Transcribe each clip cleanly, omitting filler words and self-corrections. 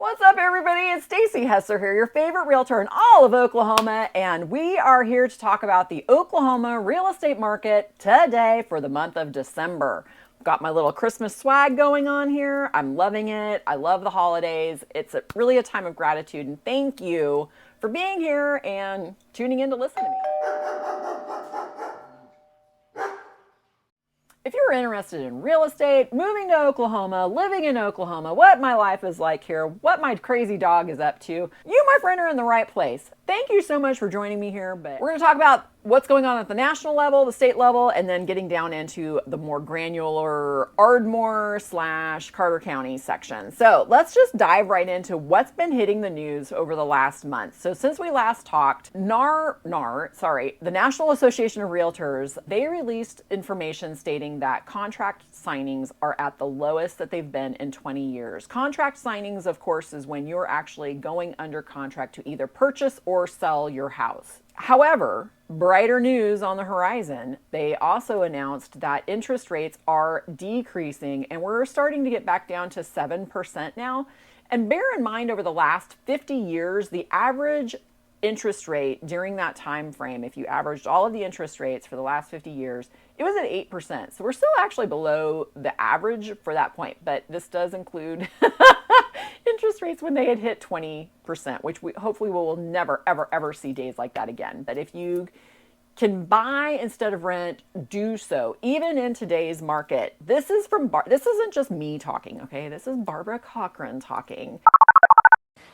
What's up, everybody? It's Stacy Hessler here, your favorite realtor in all of Oklahoma, and we are here to talk about the Oklahoma real estate market today for the month of December. I've got my little Christmas swag going on here. I'm loving it. I love the holidays. It's really a time of gratitude, and thank you for being here and tuning in to listen to me. If you're interested in real estate, moving to Oklahoma, living in Oklahoma, what my life is like here, what my crazy dog is up to, you, my friend, are in the right place. Thank you so much for joining me here, but we're going to talk about what's going on at the national level, the state level, and then getting down into the more granular Ardmore / Carter County section. So let's just dive right into what's been hitting the news over the last month. So since we last talked, the National Association of Realtors, they released information stating that contract signings are at the lowest that they've been in 20 years. Contract signings, of course, is when you're actually going under contract to either purchase or sell your house. However, brighter news on the horizon. They also announced that interest rates are decreasing and we're starting to get back down to 7% now. And bear in mind, over the last 50 years, the average interest rate during that time frame, if you averaged all of the interest rates for the last 50 years, it was at 8%. So we're still actually below the average for that point, but this does include interest rates when they had hit 20%, which we hopefully will never, ever, ever see days like that again. But if you can buy instead of rent, do so, even in today's market. This isn't just me talking, okay? This is Barbara Cochran talking.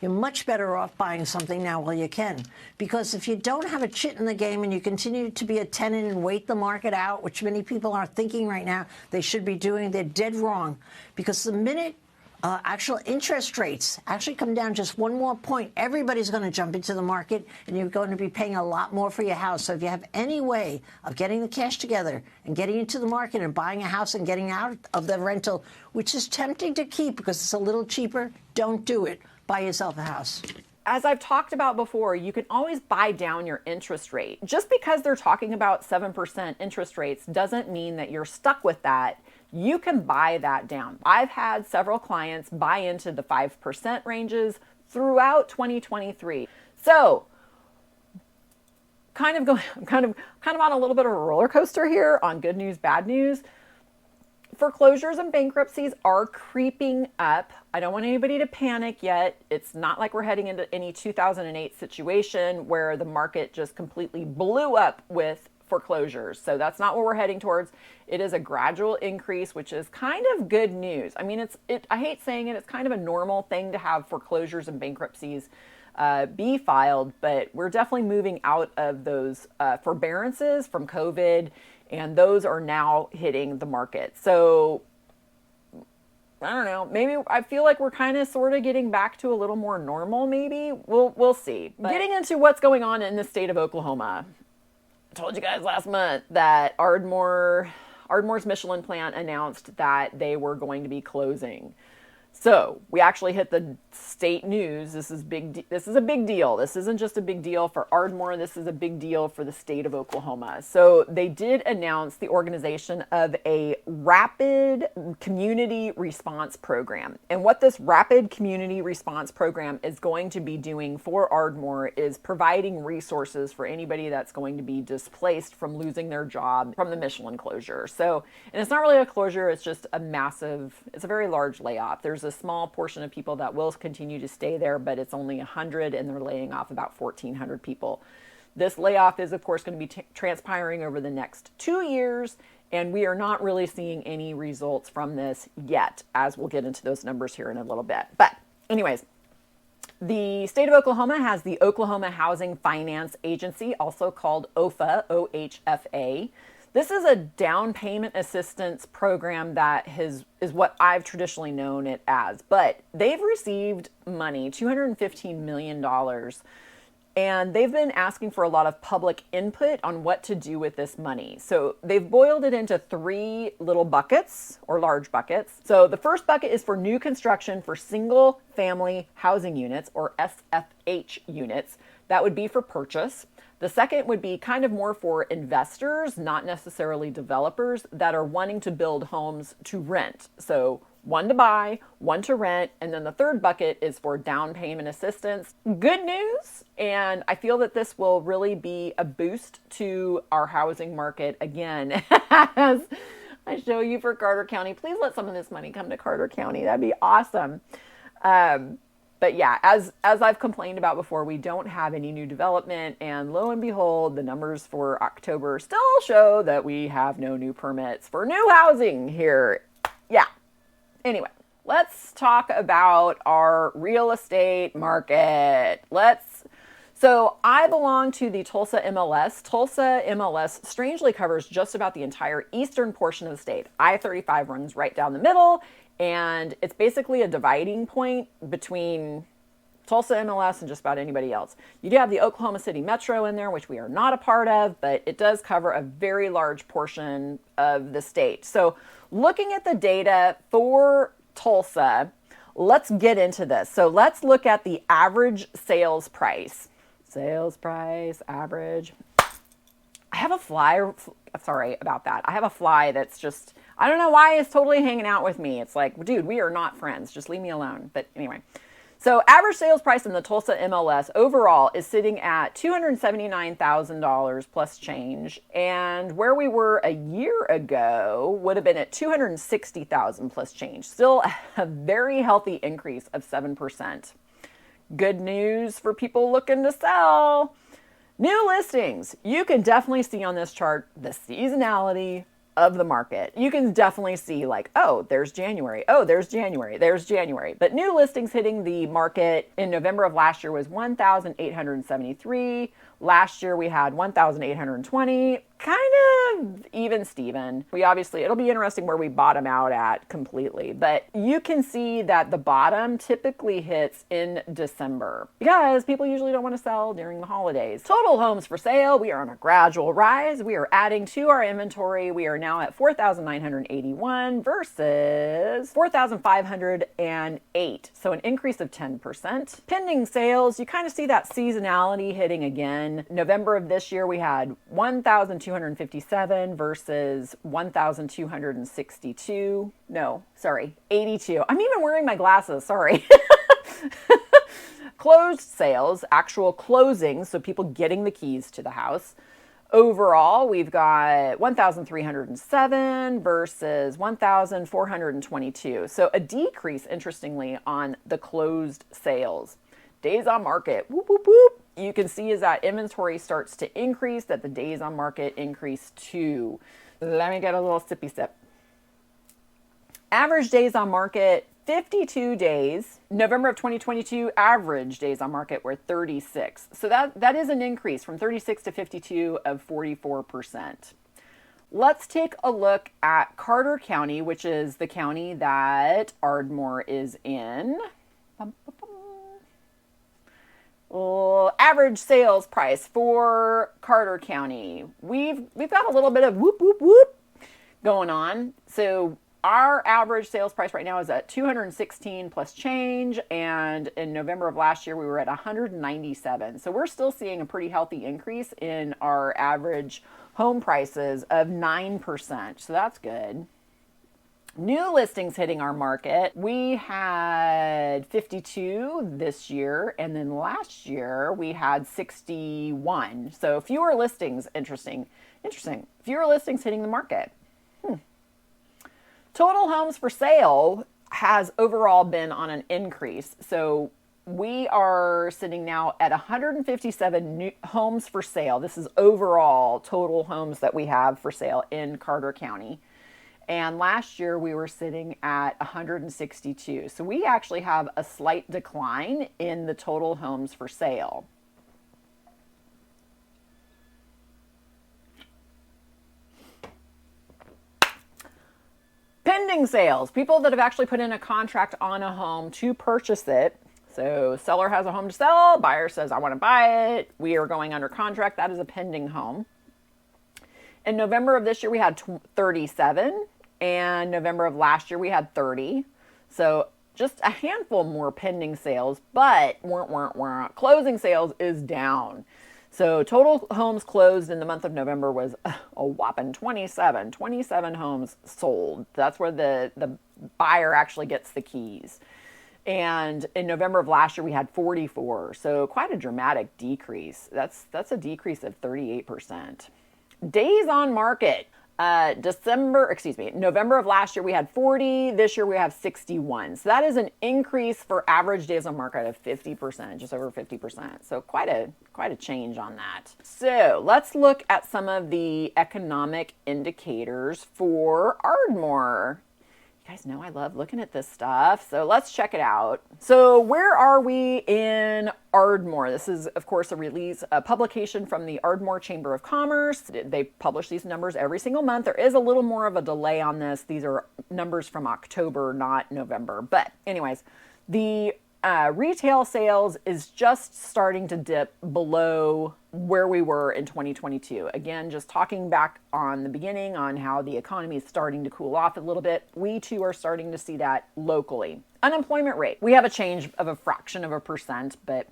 You're much better off buying something now while you can. Because if you don't have a chit in the game and you continue to be a tenant and wait the market out, which many people are thinking right now they should be doing, they're dead wrong. Because the minute actual interest rates actually come down just one more point, everybody's going to jump into the market and you're going to be paying a lot more for your house. So if you have any way of getting the cash together and getting into the market and buying a house and getting out of the rental, which is tempting to keep because it's a little cheaper, don't do it. Buy yourself a house. As I've talked about before, you can always buy down your interest rate. Just because they're talking about 7% interest rates doesn't mean that you're stuck with that. You can buy that down. I've had several clients buy into the 5% ranges throughout 2023. So kind of on a little bit of a roller coaster here on good news, bad news. Foreclosures and bankruptcies are creeping up. I don't want anybody to panic yet. It's not like we're heading into any 2008 situation where the market just completely blew up with foreclosures. So that's not what we're heading towards. It is a gradual increase, which is kind of good news. I mean, I hate saying it, it's kind of a normal thing to have foreclosures and bankruptcies be filed, but we're definitely moving out of those forbearances from COVID, and those are now hitting the market. So I don't know, maybe I feel like we're kind of sort of getting back to a little more normal, maybe. We'll see. But getting into what's going on in the state of Oklahoma. I told you guys last month that Ardmore's Michelin plant announced that they were going to be closing. So we actually hit the state news. This is a big deal. This isn't just a big deal for Ardmore. This is a big deal for the state of Oklahoma. So they did announce the organization of a rapid community response program. And what this rapid community response program is going to be doing for Ardmore is providing resources for anybody that's going to be displaced from losing their job from the Michelin closure. So, and it's not really a closure, it's just it's a very large layoff. There's a small portion of people that will continue to stay there, but it's only 100 and they're laying off about 1,400 people. This layoff is, of course, going to be transpiring over the next 2 years, and we are not really seeing any results from this yet, as we'll get into those numbers here in a little bit. But anyways, the state of Oklahoma has the Oklahoma Housing Finance Agency, also called OFA, OHFA. This is a down payment assistance program that is what I've traditionally known it as, but they've received money, $215 million, and they've been asking for a lot of public input on what to do with this money. So they've boiled it into 3 little buckets or large buckets. So the first bucket is for new construction for single family housing units or SFH units. That would be for purchase. The second would be kind of more for investors, not necessarily developers, that are wanting to build homes to rent. So one to buy, one to rent, and then the third bucket is for down payment assistance. Good news, and I feel that this will really be a boost to our housing market again. As I show you for Carter County, please let some of this money come to Carter County. That'd be awesome. But yeah, as I've complained about before, we don't have any new development, and lo and behold, the numbers for October still show that we have no new permits for new housing here. Yeah. Anyway, let's talk about our real estate market. So I belong to the Tulsa MLS. Tulsa MLS strangely covers just about the entire eastern portion of the state. I-35 runs right down the middle, and it's basically a dividing point between Tulsa MLS and just about anybody else. You do have the Oklahoma City Metro in there, which we are not a part of, but it does cover a very large portion of the state. So looking at the data for Tulsa, let's get into this. So let's look at the average sales price. Sales price, average. I have a fly, sorry about that. I have a fly that's just, I don't know why it's totally hanging out with me. It's like, dude, we are not friends. Just leave me alone. But anyway. So average sales price in the Tulsa MLS overall is sitting at $279,000 plus change. And where we were a year ago would have been at $260,000 plus change. Still a very healthy increase of 7%. Good news for people looking to sell. New listings. You can definitely see on this chart the seasonality of the market. You can definitely see like, oh, there's January. Oh, there's January. There's January. But new listings hitting the market in November of last year was 1,873. Last year we had 1,820. Kind of even Steven. It'll be interesting where we bottom out at completely. But you can see that the bottom typically hits in December because people usually don't want to sell during the holidays. Total homes for sale, we are on a gradual rise. We are adding to our inventory. We are now at 4,981 versus 4,508. So an increase of 10%. Pending sales, you kind of see that seasonality hitting again. November of this year, we had 1,257 versus 1,262. No, sorry, 82. I'm even wearing my glasses, sorry. Closed sales, actual closings, so people getting the keys to the house. Overall, we've got 1,307 versus 1,422. So a decrease, interestingly, on the closed sales. Days on market, whoop, whoop, whoop. You can see as that inventory starts to increase that the days on market increase too. Let me get a little sippy sip. Average days on market, 52 days. November of 2022, average days on market were 36. So that is an increase from 36 to 52 of 44%. Let's take a look at Carter County, which is the county that Ardmore is in. Average sales price for Carter County. We've got a little bit of whoop, whoop, whoop going on. So our average sales price right now is at 216 plus change. And in November of last year, we were at 197. So we're still seeing a pretty healthy increase in our average home prices of 9%. So that's good. New listings hitting our market. We had 52 this year, and then last year we had 61. So fewer listings, interesting. Fewer listings hitting the market. Total homes for sale has overall been on an increase. So we are sitting now at 157 new homes for sale. This is overall total homes that we have for sale in Carter County. And last year we were sitting at 162. So we actually have a slight decline in the total homes for sale. Pending sales, people that have actually put in a contract on a home to purchase it. So seller has a home to sell, buyer says, I want to buy it. We are going under contract. That is a pending home. In November of this year, we had 37. And November of last year, we had 30. So just a handful more pending sales, but closing sales is down. So total homes closed in the month of November was a whopping 27 homes sold. That's where the buyer actually gets the keys. And in November of last year, we had 44. So quite a dramatic decrease. That's a decrease of 38%. Days on market. November of last year, we had 40. This year, we have 61. So that is an increase for average days on market of 50%, just over 50%. So quite a change on that. So let's look at some of the economic indicators for Ardmore. You guys know I love looking at this stuff, so let's check it out. So where are we in Ardmore? This is, of course, a publication from the Ardmore Chamber of Commerce. They publish these numbers every single month. There is a little more of a delay on this. These are numbers from October, not November. But anyways, the retail sales is just starting to dip below where we were in 2022. Again, just talking back on the beginning on how the economy is starting to cool off a little bit. We too are starting to see that locally. Unemployment rate. We have a change of a fraction of a percent, but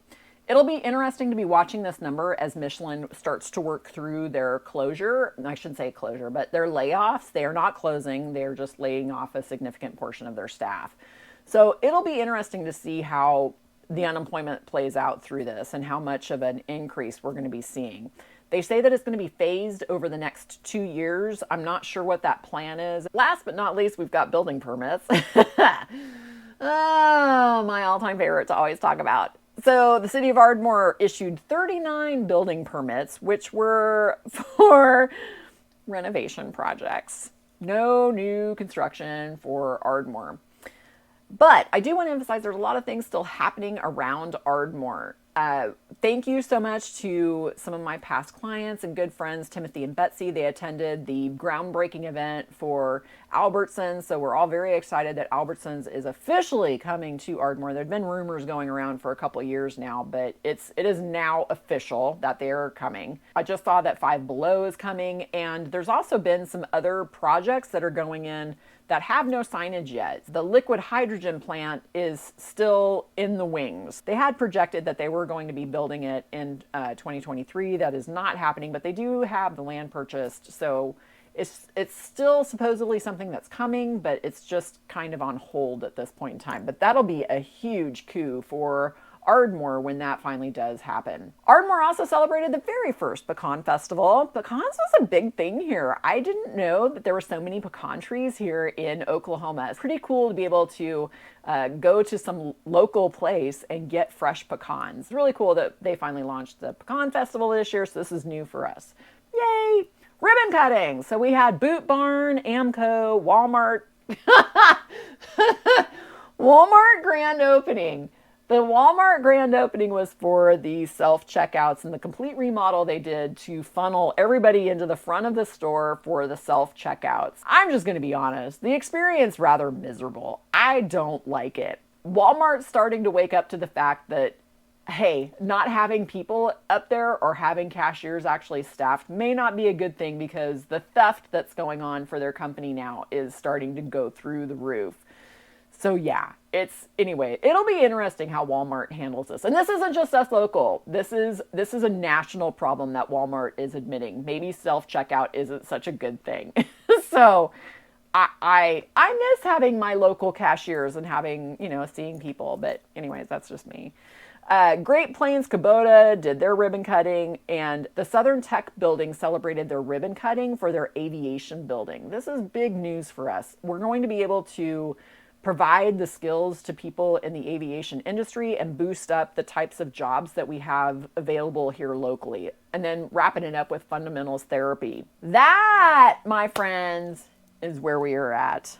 it'll be interesting to be watching this number as Michelin starts to work through their closure. I shouldn't say closure, but their layoffs. They are not closing. They're just laying off a significant portion of their staff. So it'll be interesting to see how the unemployment plays out through this and how much of an increase we're going to be seeing. They say that it's going to be phased over the next 2 years. I'm not sure what that plan is. Last but not least, we've got building permits. Oh, my all-time favorite to always talk about. So the city of Ardmore issued 39 building permits, which were for renovation projects. No new construction for Ardmore. But I do want to emphasize there's a lot of things still happening around Ardmore. Thank you so much to some of my past clients and good friends, Timothy and Betsy. They attended the groundbreaking event for Albertsons. So we're all very excited that Albertsons is officially coming to Ardmore. There have been rumors going around for a couple of years now, but it is now official that they are coming. I just saw that Five Below is coming, and there's also been some other projects that are going in that have no signage yet. The liquid hydrogen plant is still in the wings. They had projected that they were going to be building it in 2023. That is not happening, but they do have the land purchased. So it's still supposedly something that's coming, but it's just kind of on hold at this point in time. But that'll be a huge coup for Ardmore when that finally does happen. Ardmore also celebrated the very first pecan festival. Pecans was a big thing here. I didn't know that there were so many pecan trees here in Oklahoma. It's pretty cool to be able to go to some local place and get fresh pecans. It's really cool that they finally launched the pecan festival this year, so this is new for us. Yay! Ribbon cutting. So we had Boot Barn, Amco, Walmart. Walmart grand opening. The Walmart grand opening was for the self-checkouts and the complete remodel they did to funnel everybody into the front of the store for the self-checkouts. I'm just going to be honest, the experience rather miserable. I don't like it. Walmart's starting to wake up to the fact that, hey, not having people up there or having cashiers actually staffed may not be a good thing because the theft that's going on for their company now is starting to go through the roof. So yeah, it'll be interesting how Walmart handles this. And this isn't just us local. This is a national problem that Walmart is admitting. Maybe self-checkout isn't such a good thing. So I miss having my local cashiers and having, seeing people. But anyways, that's just me. Great Plains Kubota did their ribbon cutting, and the Southern Tech building celebrated their ribbon cutting for their aviation building. This is big news for us. We're going to be able to provide the skills to people in the aviation industry and boost up the types of jobs that we have available here locally, and then wrapping it up with fundamentals therapy. That, my friends, is where we are at.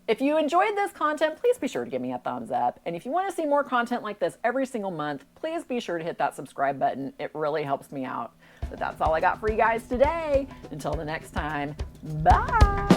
If you enjoyed this content, please be sure to give me a thumbs up. And if you want to see more content like this every single month, please be sure to hit that subscribe button. It really helps me out. But that's all I got for you guys today. Until the next time, bye.